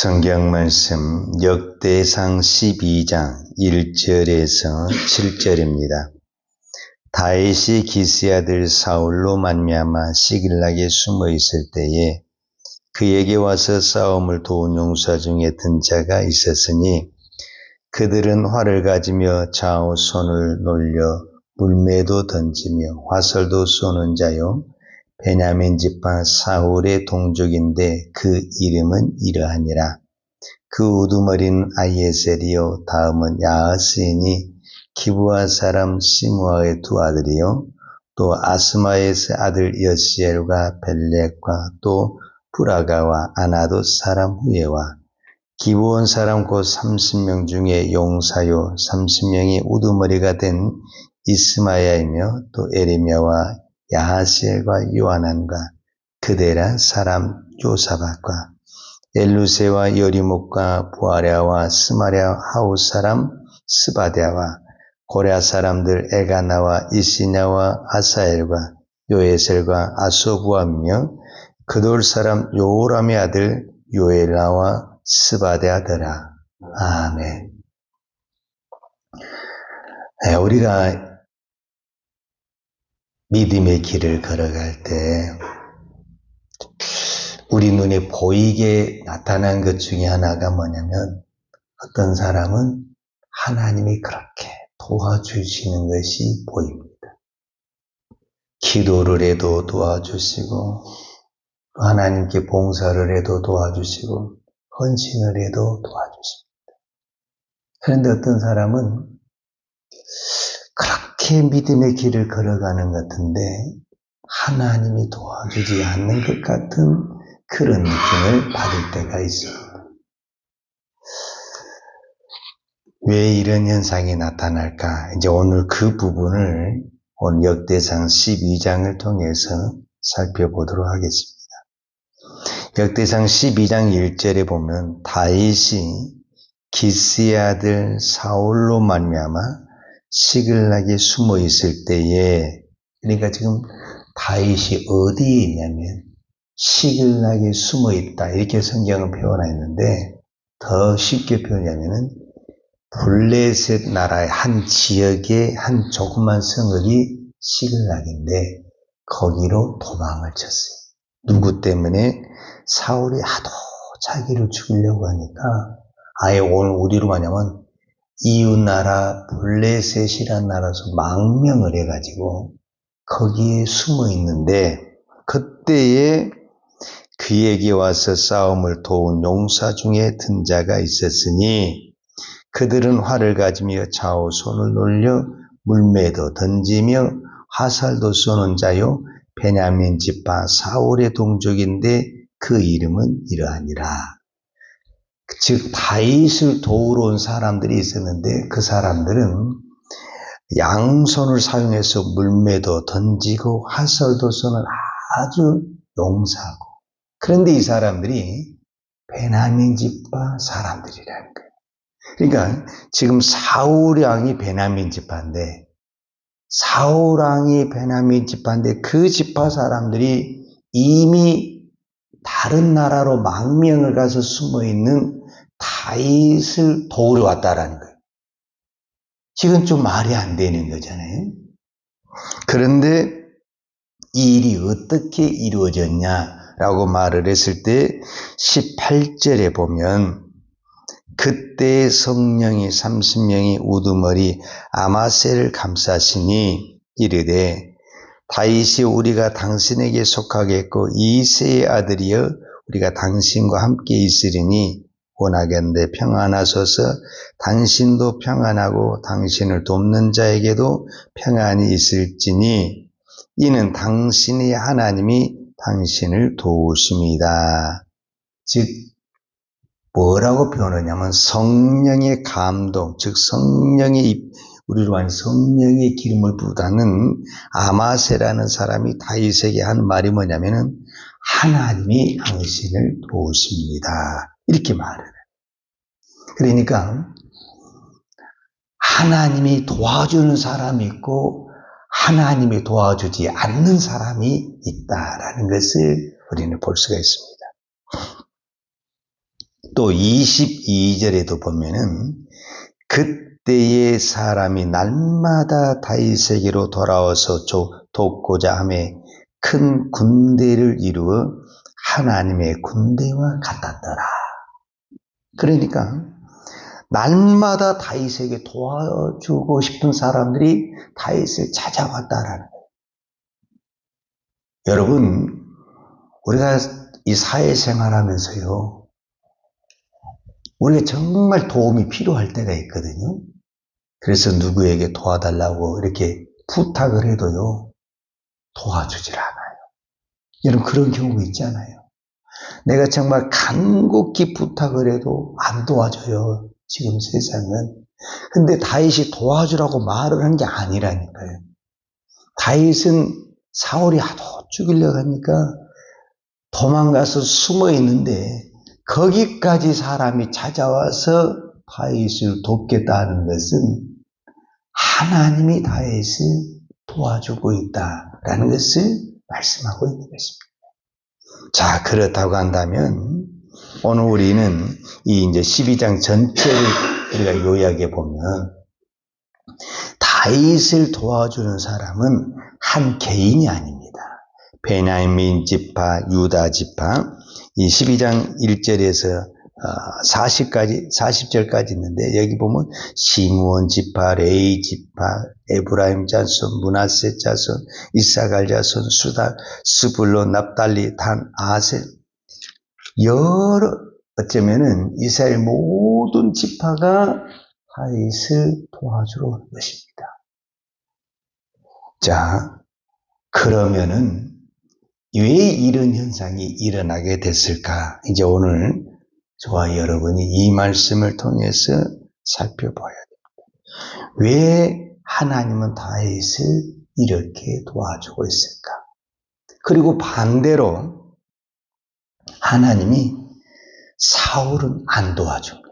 성경 말씀 역대상 12장 1절에서 7절입니다. 다윗이 기스의 아들 사울로 말미암아 시글락에 숨어 있을 때에 그에게 와서 싸움을 도운 용사 중에 든 자가 있었으니 그들은 활을 가지며 좌우 손을 놀려 물매도 던지며 화살도 쏘는 자요 베냐민 지파 사울의 동족인데 그 이름은 이러하니라. 그 우두머리는 아히에셀이요 다음은 야하스이니 기브아 사람 시므아의 두 아들이요 또 아스마에스 아들 여시엘과 벨렉과 또 브라가와 아나도 사람 후에와 기브온 사람 곧 30명 중에 용사요 30명이 우두머리가 된 이스마야이며 또 에레미야와 야하시엘과 요하난과 그데라 사람 요사박과 엘루세와 여리목과 부아랴와 스마랴 하우 사람 스바데아와 고랴 사람들 에가나와 이시냐와 아사엘과 요에셀과 아소부암이며 그돌 사람 요람의 아들 요엘라와 스바데아더라. 아멘. 우리가 믿음의 길을 걸어갈 때 우리 눈에 보이게 나타난 것 중에 하나가 뭐냐면 어떤 사람은 하나님이 그렇게 도와주시는 것이 보입니다. 기도를 해도 도와주시고 하나님께 봉사를 해도 도와주시고 헌신을 해도 도와주십니다. 그런데 어떤 사람은 그렇게 믿음의 길을 걸어가는 것 같은데 하나님이 도와주지 않는 것 같은 그런 느낌을 받을 때가 있습니다. 왜 이런 현상이 나타날까? 이제 오늘 그 부분을 오늘 역대상 12장을 통해서 살펴보도록 하겠습니다. 역대상 12장 1절에 보면 다윗이 기스의 아들 사울로 말미암아 시글락에 숨어 있을 때에, 그러니까 지금 다윗이 어디에 있냐면 시글락에 숨어 있다 이렇게 성경을 표현했는데 더 쉽게 표현하면은 블레셋 나라의 한 지역의 한 조그만 성읍이 시글락인데 거기로 도망을 쳤어요. 누구 때문에? 사울이 하도 자기를 죽이려고 하니까 아예 오늘 우리로 말하면 이웃나라 블레셋이라는 나라에서 망명을 해가지고 거기에 숨어 있는데 그때에 그에게 와서 싸움을 도운 용사 중에 든 자가 있었으니 그들은 활을 가지며 좌우 손을 놀려 물매도 던지며 화살도 쏘는 자요 베냐민 지파 사울의 동족인데 그 이름은 이러하니라. 즉 다윗을 도우러 온 사람들이 있었는데 그 사람들은 양손을 사용해서 물매도 던지고 화살도 쏘는 아주 용사고, 그런데 이 사람들이 베냐민 지파 사람들이라는 거예요. 그러니까 지금 사울 왕이 베냐민 지파인데 그 지파 사람들이 이미 다른 나라로 망명을 가서 숨어있는 다윗을 도우러 왔다라는 거예요. 지금 좀 말이 안 되는 거잖아요. 그런데 이 일이 어떻게 이루어졌냐라고 말을 했을 때 18절에 보면 그때 성령이 30명이 우두머리 아마셀을 감싸시니 이르되 다윗이 우리가 당신에게 속하겠고 이새의 아들이여 우리가 당신과 함께 있으리니 원하건대 평안하소서. 당신도 평안하고 당신을 돕는 자에게도 평안이 있을지니 이는 당신의 하나님이 당신을 도우십니다. 즉 뭐라고 표현하냐면 성령의 감동, 즉 우리로 말하면 성령의 기름을 부다는 아마세라는 사람이 다윗에게 한 말이 뭐냐면은 하나님이 당신을 도우십니다. 이렇게 말을 해요. 그러니까 하나님이 도와주는 사람이 있고 하나님이 도와주지 않는 사람이 있다라는 것을 우리는 볼 수가 있습니다. 또 22절에도 보면은 그때의 사람이 날마다 다윗에게로 돌아와서 돕고자 하며 큰 군대를 이루어 하나님의 군대와 같았더라. 그러니까 날마다 다윗에게 도와주고 싶은 사람들이 다윗을 찾아왔다라는 거예요. 여러분, 우리가 이 사회생활하면서요, 우리가 정말 도움이 필요할 때가 있거든요. 그래서 누구에게 도와달라고 이렇게 부탁을 해도요, 도와주질 않아요. 여러분, 그런 경우 있잖아요. 내가 정말 간곡히 부탁을 해도 안 도와줘요. 지금 세상은. 근데 다윗이 도와주라고 말을 한 게 아니라니까요. 다윗은 사울이 하도 죽이려고 하니까 도망가서 숨어 있는데 거기까지 사람이 찾아와서 다윗을 돕겠다는 것은 하나님이 다윗을 도와주고 있다라는 것을 말씀하고 있는 것입니다. 자, 그렇다고 한다면 오늘 우리는 이 이제 12장 전체를 우리가 요약해 보면 다윗을 도와주는 사람은 한 개인이 아닙니다. 베냐민 지파, 유다 지파, 이 12장 1절에서 40절까지 있는데 여기 보면 시므온 지파, 레위 지파, 에브라임 자손, 므낫세 자손, 이사갈 자손, 수다, 스불론, 납달리, 단, 아셀, 어쩌면은 이스라엘 모든 지파가 다윗을 도와주러 오는 것입니다. 자, 그러면은 왜 이런 현상이 일어나게 됐을까? 이제 오늘 저와 여러분이 이 말씀을 통해서 살펴봐야 됩니다. 왜 하나님은 다윗을 이렇게 도와주고 있을까? 그리고 반대로 하나님이 사울은 안 도와줍니다.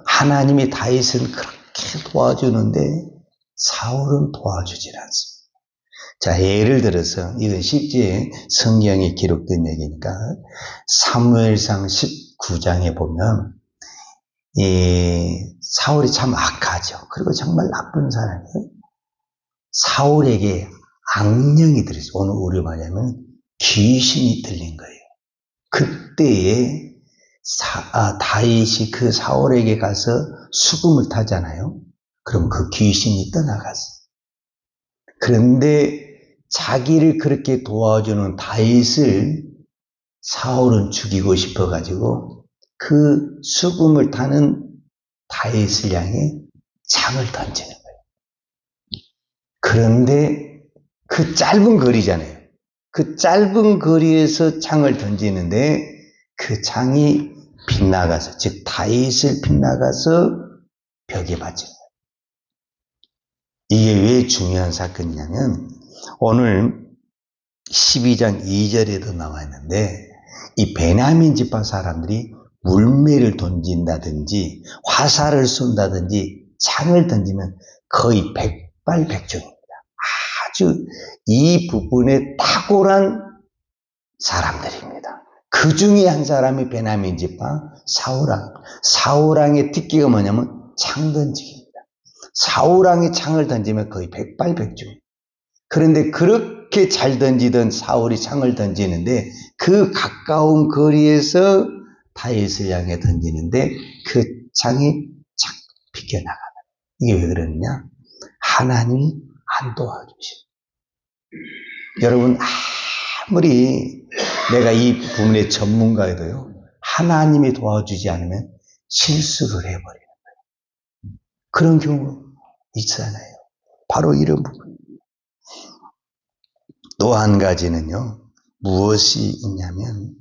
하나님이 다윗은 그렇게 도와주는데 사울은 도와주질 않습니다. 자, 예를 들어서 이건 실제 성경에 기록된 얘기니까 사무엘상 19장에 보면 사울이 참 악하죠. 그리고 정말 나쁜 사람이에요. 사울에게 악령이 들었어요. 오늘 우리 말하면 귀신이 들린 거예요. 그때에 다윗이 그 사울에게 가서 수금을 타잖아요. 그럼 그 귀신이 떠나갔어요. 그런데 자기를 그렇게 도와주는 다윗을 사울은 죽이고 싶어가지고 그 수금을 타는 다윗을 향해 창을 던지는 거예요. 그런데 그 짧은 거리잖아요. 그 짧은 거리에서 창을 던지는데 그 창이 빗나가서, 즉 다윗을 빗나가서 벽에 맞은 거예요. 이게 왜 중요한 사건이냐면 오늘 12장 2절에도 나와 있는데 이 베냐민 지파 사람들이 물매를 던진다든지 화살을 쏜다든지 창을 던지면 거의 백발백중입니다. 아주 이 부분에 탁월한 사람들입니다. 그 중에 한 사람이 베냐민 지파 사울왕. 사울왕의 특기가 뭐냐면 창 던지기입니다. 사울왕이 창을 던지면 거의 백발백중. 그런데 그렇게 잘 던지던 사울이 창을 던지는데 그 가까운 거리에서 다윗을 향해 던지는데 그 창이 착 비껴나가는. 이게 왜 그러느냐? 하나님이 안 도와주십니다. 여러분, 아무리 내가 이 부분의 전문가여도요, 하나님이 도와주지 않으면 실수를 해버리는 거예요. 그런 경우 있잖아요. 바로 이런 부분. 또 한 가지는요, 무엇이 있냐면,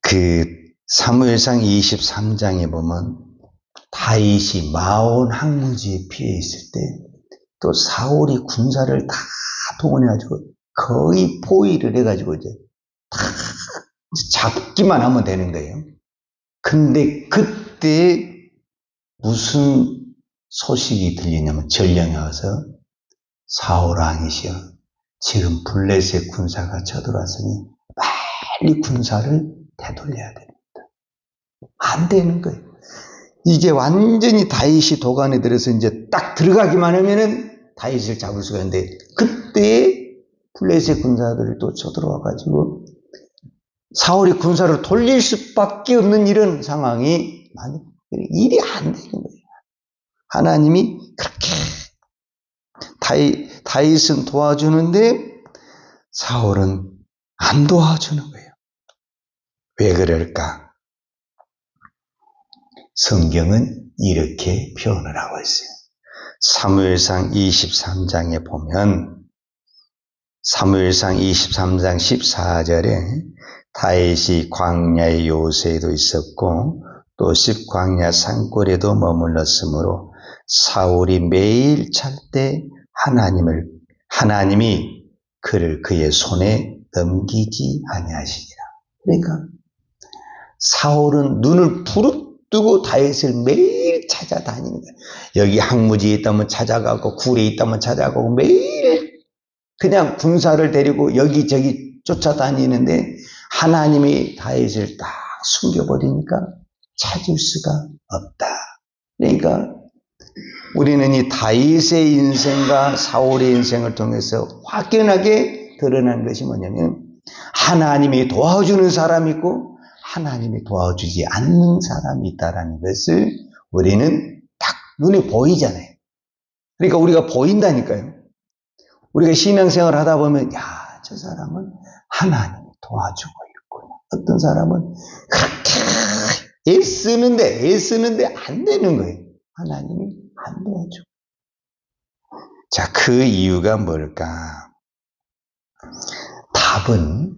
그 사무엘상 23장에 보면 다윗이 마온 항무지에 피해 있을 때 또 사울이 군사를 다 동원해가지고 거의 포위를 해가지고 이제 다 잡기만 하면 되는 거예요. 근데 그때 무슨 소식이 들리냐면 전령이 와서 사울 왕이시여 지금 블레셋 군사가 쳐들어왔으니 빨리 군사를 되돌려야 됩니다. 안 되는 거예요. 이제 완전히 다윗이 도간에 들어서 이제 딱 들어가기만 하면은 다윗을 잡을 수가 있는데, 그때 블레셋 군사들이 또 쳐들어와가지고 사울이 군사를 돌릴 수밖에 없는 이런 상황이 일이 안 되는 거예요. 하나님이 그렇게 다윗은 도와주는데 사울은 안 도와주는 거예요. 왜 그럴까? 성경은 이렇게 표현을 하고 있어요. 사무엘상 23장에 보면 사무엘상 23장 14절에 다윗이 광야의 요새에도 있었고 또 십광야 산골에도 머물렀으므로 사울이 매일 찰 때 하나님이 그를 그의 손에 넘기지 아니하시니라. 그러니까 사울은 눈을 부릅뜨고 다윗을 매일 찾아다니는 거예요. 여기 항무지에 있다면 찾아가고 굴에 있다면 찾아가고 매일 그냥 군사를 데리고 여기저기 쫓아다니는데 하나님이 다윗을 딱 숨겨버리니까 찾을 수가 없다. 그러니까 우리는 이 다윗의 인생과 사울의 인생을 통해서 확연하게 드러난 것이 뭐냐면 하나님이 도와주는 사람이 있고 하나님이 도와주지 않는 사람이 있다는 것을 우리는 딱 눈에 보이잖아요. 그러니까 우리가 보인다니까요. 우리가 신앙생활을 하다 보면 야, 저 사람은 하나님이 도와주고 있구나. 어떤 사람은 그렇게 애쓰는데 안 되는 거예요. 하나님이 안 도와줘. 자, 그 이유가 뭘까? 답은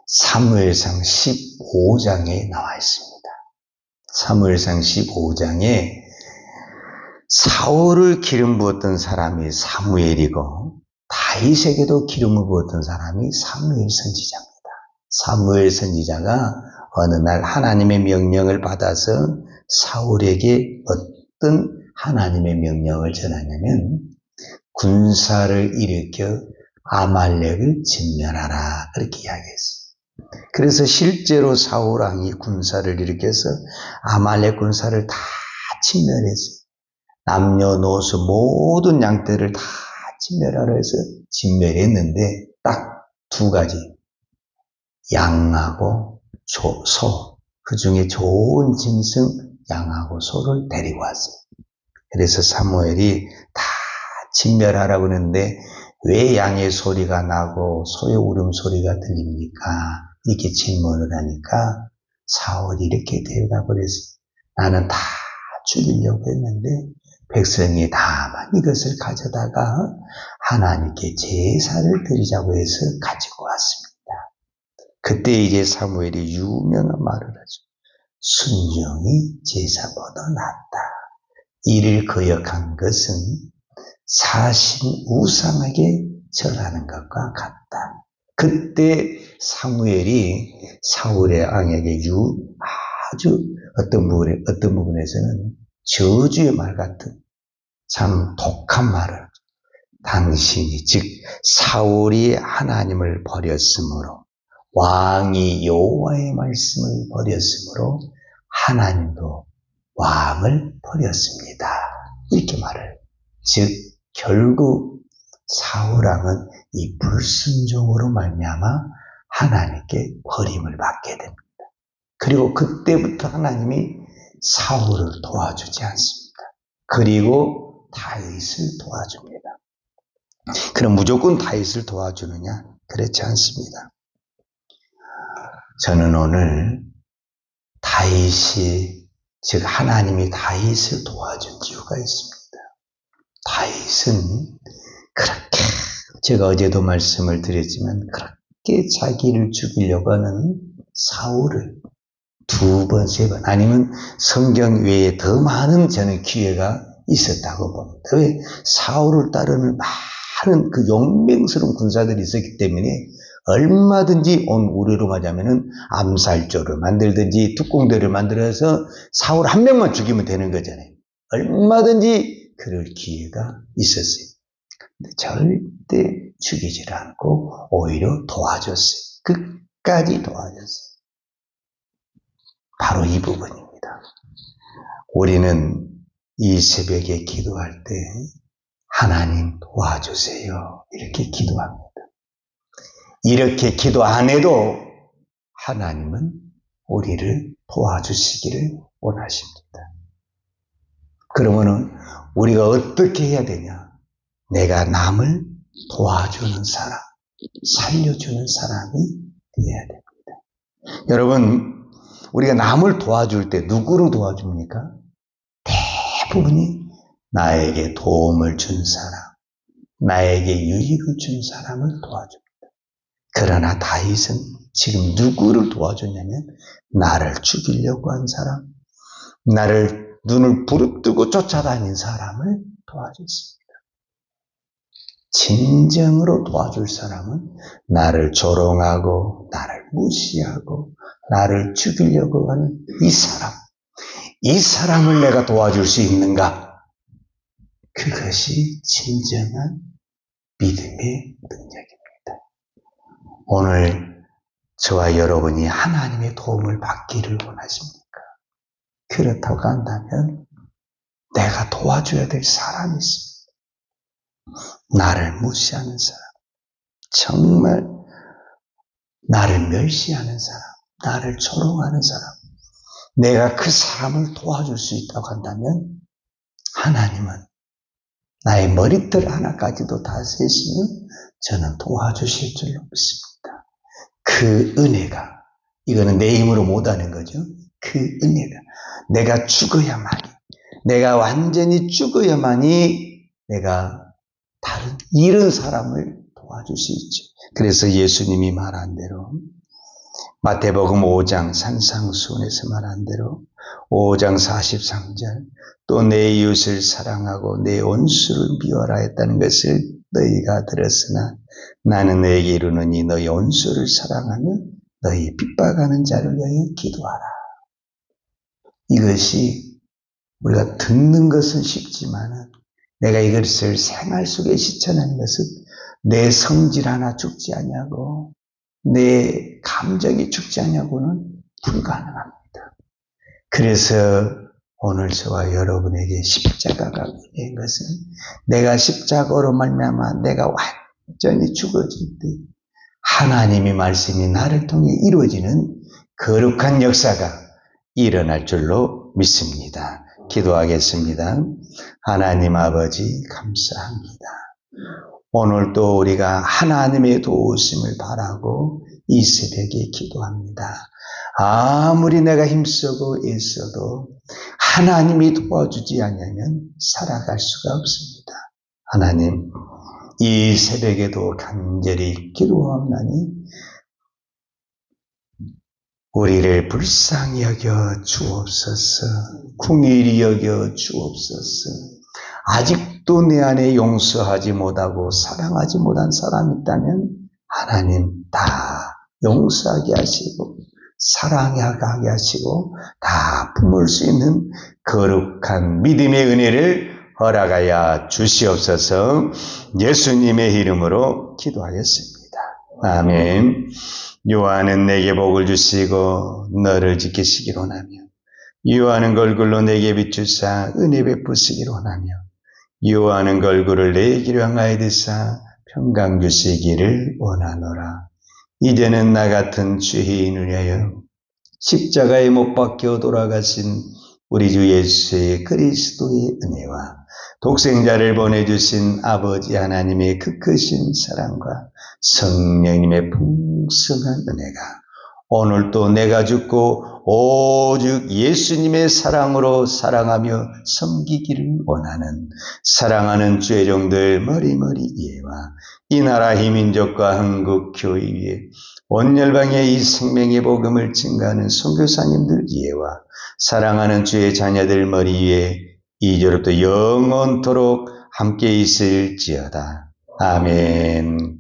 사무엘상 15장에 나와 있습니다. 사무엘상 15장에 사울을 기름 부었던 사람이 사무엘이고 다윗에게도 기름을 부었던 사람이 사무엘 선지자입니다. 사무엘 선지자가 어느 날 하나님의 명령을 받아서 사울에게 어떤 하나님의 명령을 전하냐면 군사를 일으켜 아말렉을 진멸하라, 그렇게 이야기했어요. 그래서 실제로 사울왕이 군사를 일으켜서 아말렉 군사를 다 진멸했어요. 남녀노소 모든 양떼를 다 진멸하라 해서 진멸했는데 딱 두 가지, 양하고 소, 그 중에 좋은 짐승 양하고 소를 데리고 왔어요. 그래서 사무엘이 다 진멸하라고 그러는데 왜 양의 소리가 나고 소의 울음소리가 들립니까? 이렇게 질문을 하니까 사울이 이렇게 대답을 했어요. 나는 다 죽이려고 했는데 백성이 다만 이것을 가져다가 하나님께 제사를 드리자고 해서 가지고 왔습니다. 그때 이제 사무엘이 유명한 말을 하죠. 순종이 제사보다 낫다. 이를 거역한 것은 사신 우상에게 절하는 것과 같다. 그때 사무엘이 사울의 왕에게 아주 어떤 부분에서는 저주의 말 같은 참 독한 말을, 당신이 즉 사울이 하나님을 버렸으므로 왕이 여호와의 말씀을 버렸으므로 하나님도 왕을 버렸습니다. 이렇게 말을. 즉 결국 사울왕은 이 불순종으로 말미암아 하나님께 버림을 받게 됩니다. 그리고 그때부터 하나님이 사울을 도와주지 않습니다. 그리고 다윗을 도와줍니다. 그럼 무조건 다윗을 도와주느냐? 그렇지 않습니다. 저는 오늘 다윗이, 즉 하나님이 다윗을 도와준 이유가 있습니다. 다윗은 그렇게, 제가 어제도 말씀을 드렸지만 그렇게 자기를 죽이려고 하는 사울을 두 번, 세 번, 아니면 성경 외에 더 많은 저는 기회가 있었다고 봅니다. 왜? 사울을 따르는 많은 그 용맹스러운 군사들이 있었기 때문에 얼마든지 우리로 가자면은 암살조를 만들든지 특공대를 만들어서 사울 한 명만 죽이면 되는 거잖아요. 얼마든지 그럴 기회가 있었어요. 근데 절대 죽이질 않고 오히려 도와줬어요. 끝까지 도와줬어요. 바로 이 부분입니다. 우리는 이 새벽에 기도할 때 하나님 도와주세요 이렇게 기도합니다. 이렇게 기도 안 해도 하나님은 우리를 도와주시기를 원하십니다. 그러면은 우리가 어떻게 해야 되냐? 내가 남을 도와주는 사람, 살려주는 사람이 되어야 됩니다. 여러분, 우리가 남을 도와줄 때 누구를 도와줍니까? 대부분이 나에게 도움을 준 사람, 나에게 유익을 준 사람을 도와줍니다. 그러나 다윗은 지금 누구를 도와줬냐면 나를 죽이려고 한 사람, 나를 눈을 부릅뜨고 쫓아다닌 사람을 도와줬습니다. 진정으로 도와줄 사람은 나를 조롱하고 나를 무시하고 나를 죽이려고 하는 이 사람을 내가 도와줄 수 있는가? 그것이 진정한 믿음의 능력입니다. 오늘 저와 여러분이 하나님의 도움을 받기를 원하십니까? 그렇다고 한다면 내가 도와줘야 될 사람이 있습니다. 나를 무시하는 사람, 정말 나를 멸시하는 사람, 나를 조롱하는 사람, 내가 그 사람을 도와줄 수 있다고 한다면 하나님은 나의 머리털 하나까지도 다 세시면 저는 도와주실 줄로 믿습니다. 그 은혜가, 이거는 내 힘으로 못하는 거죠. 그 은혜가 내가 죽어야만이, 내가 완전히 죽어야만이 내가 다른 이런 사람을 도와줄 수 있죠. 그래서 예수님이 말한 대로 마태복음 5장 산상수훈에서 말한 대로 5장 43절 또 내 이웃을 사랑하고 내 원수를 미워라 했다는 것을 너희가 들었으나 나는 너희에게 이르노니 너희 원수를 사랑하며 너희 핍박하는 자를 위하여 기도하라. 이것이 우리가 듣는 것은 쉽지만 내가 이것을 생활 속에 실천하는 것은 내 성질 하나 죽지 않냐고, 내 감정이 죽지 않냐고는 불가능합니다. 그래서 오늘 저와 여러분에게 십자가가 된 것은 내가 십자가로 말미암아 내가 완전히 죽어질 때 하나님의 말씀이 나를 통해 이루어지는 거룩한 역사가 일어날 줄로 믿습니다. 기도하겠습니다. 하나님 아버지 감사합니다. 오늘 또 우리가 하나님의 도우심을 바라고 이 새벽에 기도합니다. 아무리 내가 힘쓰고 애써도 하나님이 도와주지 않으면 살아갈 수가 없습니다. 하나님, 이 새벽에도 간절히 기도하옵나니 우리를 불쌍히 여겨 주옵소서, 긍휼히 여겨 주옵소서. 아직도 내 안에 용서하지 못하고 사랑하지 못한 사람이 있다면 하나님 다 용서하게 하시고 사랑하게 하시고 다 품을 수 있는 거룩한 믿음의 은혜를 허락하여 주시옵소서. 예수님의 이름으로 기도하겠습니다. 아멘. 요한은 내게 복을 주시고 너를 지키시기를 원하며 요한은 걸굴로 내게 비추사 은혜 베푸시기를 원하며 요한은 걸굴을 내 길을 향하여 드사 평강 주시기를 원하노라. 이제는 나 같은 죄인을 위하여 십자가에 못 박혀 돌아가신 우리 주 예수의 그리스도의 은혜와 독생자를 보내주신 아버지 하나님의 그 크신 사랑과 성령님의 풍성한 은혜가 오늘도 내가 죽고 오직 예수님의 사랑으로 사랑하며 섬기기를 원하는 사랑하는 죄종들 머리머리 이해와 이 나라 이 민족과 한국 교회 위에 온 열방의 이 생명의 복음을 증가하는 선교사님들 이해와 사랑하는 주의 자녀들 머리 위에 이제로부터 영원토록 함께 있을지어다. 아멘.